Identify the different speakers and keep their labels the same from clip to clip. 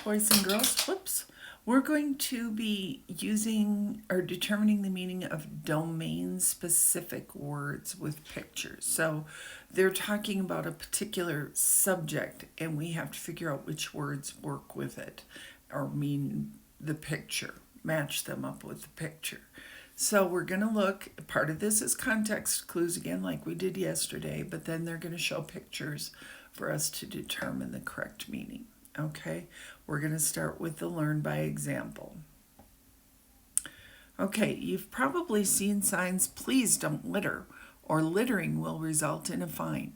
Speaker 1: boys and girls. Whoops. We're going to be using or determining the meaning of domain-specific words with pictures. So they're talking about a particular subject, and we have to figure out which words work with it or mean the picture, match them up with the picture. So we're going to look, part of this is context clues again, like we did yesterday, but then they're going to show pictures for us to determine the correct meaning. Okay, we're going to start with the learn by example. Okay, you've probably seen signs, please don't litter, or littering will result in a fine.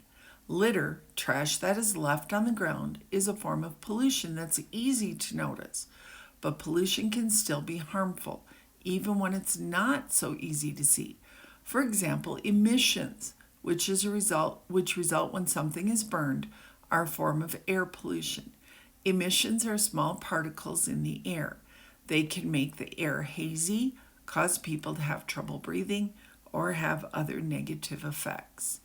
Speaker 1: Litter, trash that is left on the ground, is a form of pollution that's easy to notice, but pollution can still be harmful, even when it's not so easy to see. For example, emissions, which result when something is burned, are a form of air pollution. Emissions are small particles in the air. They can make the air hazy, cause people to have trouble breathing, or have other negative effects.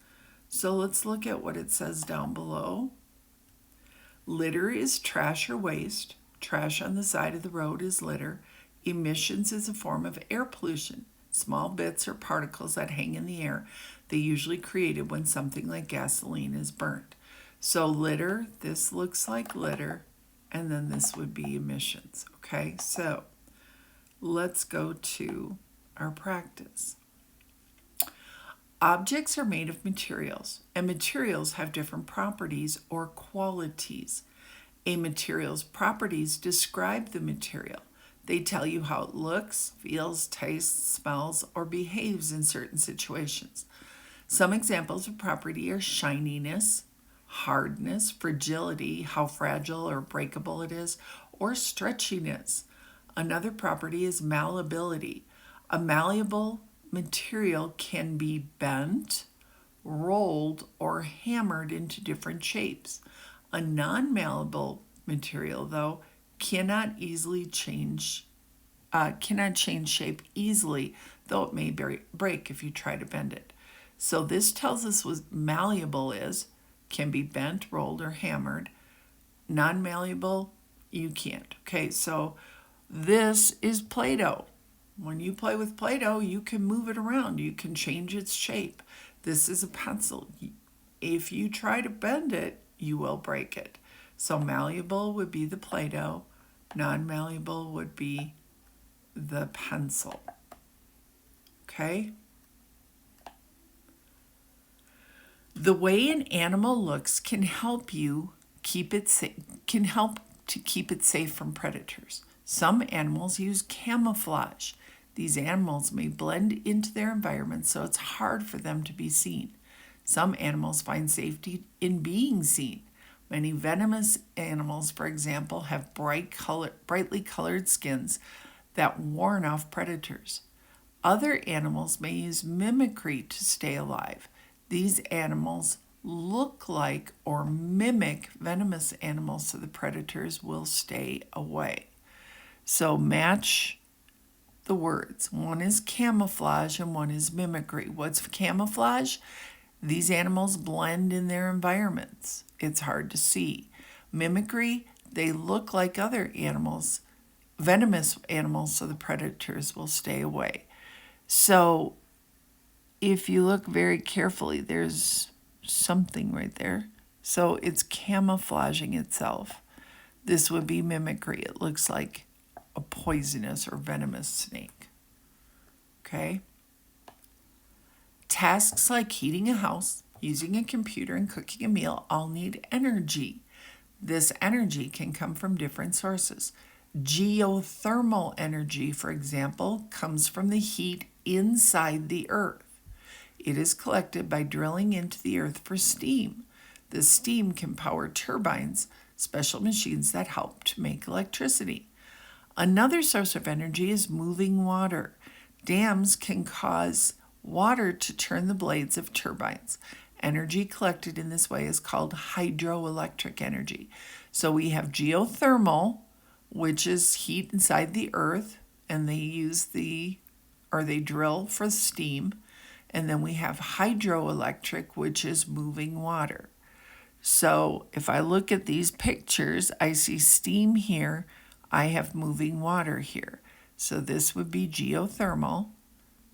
Speaker 1: So let's look at what it says down below. Litter is trash or waste. Trash on the side of the road is litter. Emissions is a form of air pollution, small bits or particles that hang in the air. They usually created when something like gasoline is burnt. So litter, this looks like litter, and then this would be emissions. Okay, so let's go to our practice. Objects are made of materials, and materials have different properties or qualities. A material's properties describe the material. They tell you how it looks, feels, tastes, smells, or behaves in certain situations. Some examples of property are shininess, hardness, fragility, how fragile or breakable it is, or stretchiness. Another property is malleability. A malleable material can be bent, rolled, or hammered into different shapes. A non-malleable material, though, cannot change shape easily, though it may break if you try to bend it. So this tells us what malleable is. Can be bent, rolled, or hammered. Non-malleable, you can't. Okay, so this is Play-Doh. When you play with Play-Doh, you can move it around. You can change its shape. This is a pencil. If you try to bend it, you will break it. So malleable would be the Play-Doh. Non-malleable would be the pencil. Okay? The way an animal looks can help to keep it safe from predators. Some animals use camouflage. These animals may blend into their environment so it's hard for them to be seen. Some animals find safety in being seen. Many venomous animals, for example, have brightly colored skins that warn off predators. Other animals may use mimicry to stay alive. These animals look like or mimic venomous animals so the predators will stay away. So match the words. One is camouflage and one is mimicry. What's camouflage? These animals blend in their environments. It's hard to see. Mimicry, they look like other animals, venomous animals, so the predators will stay away. So if you look very carefully, there's something right there. So it's camouflaging itself. This would be mimicry. It looks like a poisonous or venomous snake. Okay? Tasks like heating a house, using a computer, and cooking a meal all need energy. This energy can come from different sources. Geothermal energy, for example, comes from the heat inside the earth. It is collected by drilling into the earth for steam. The steam can power turbines, special machines that help to make electricity. Another source of energy is moving water. Dams can cause water to turn the blades of turbines. Energy collected in this way is called hydroelectric energy. So we have geothermal, which is heat inside the earth, and they drill for steam. And then we have hydroelectric, which is moving water. So if I look at these pictures, I see steam here. I have moving water here. So this would be geothermal.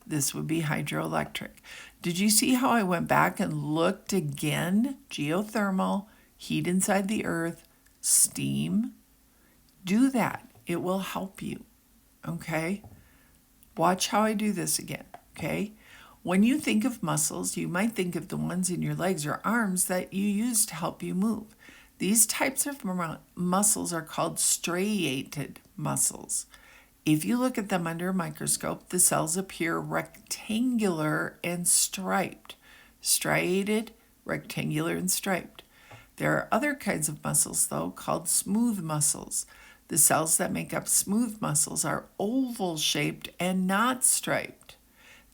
Speaker 1: This would be hydroelectric. Did you see how I went back and looked again? Geothermal, heat inside the earth, steam. Do that. It will help you. Okay? Watch how I do this again. Okay? When you think of muscles, you might think of the ones in your legs or arms that you use to help you move. These types of muscles are called striated muscles. If you look at them under a microscope, the cells appear rectangular and striped. Striated, rectangular, and striped. There are other kinds of muscles, though, called smooth muscles. The cells that make up smooth muscles are oval-shaped and not striped.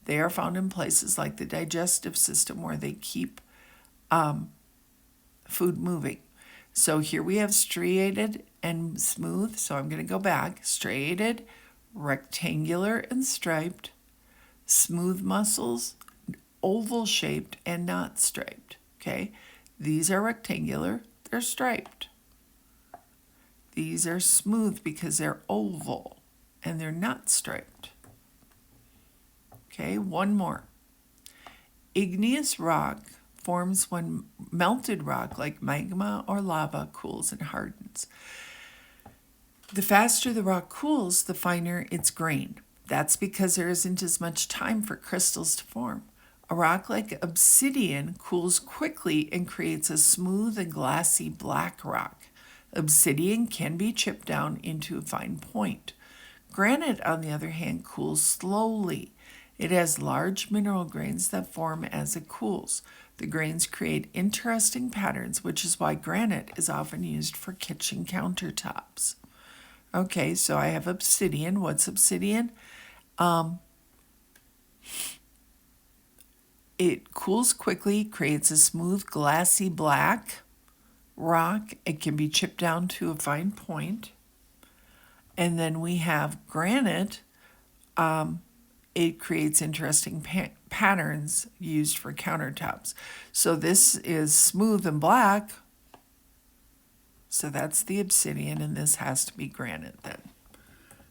Speaker 1: They are found in places like the digestive system where they keep food moving. So here we have striated and smooth. So I'm going to go back. Striated, rectangular, and striped. Smooth muscles, oval-shaped and not striped. Okay? These are rectangular. They're striped. These are smooth because they're oval and they're not striped. Okay, one more. Igneous rock forms when melted rock like magma or lava cools and hardens. The faster the rock cools, the finer its grain. That's because there isn't as much time for crystals to form. A rock like obsidian cools quickly and creates a smooth and glassy black rock. Obsidian can be chipped down into a fine point. Granite, on the other hand, cools slowly. It has large mineral grains that form as it cools. The grains create interesting patterns, which is why granite is often used for kitchen countertops. Okay, so I have obsidian. What's obsidian? It cools quickly, creates a smooth, glassy black rock. It can be chipped down to a fine point. And then we have granite. It creates interesting patterns used for countertops. So this is smooth and black. So that's the obsidian, and this has to be granite then.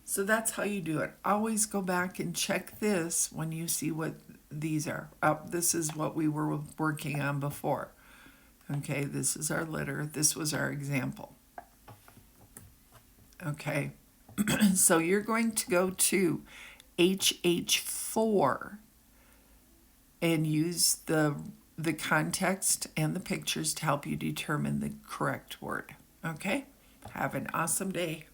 Speaker 1: So that's how you do it. Always go back and check this when you see what these are. This is what we were working on before. Okay, this is our litter. This was our example. Okay, so you're going to go to HH4 and use the context and the pictures to help you determine the correct word. Okay? Have an awesome day.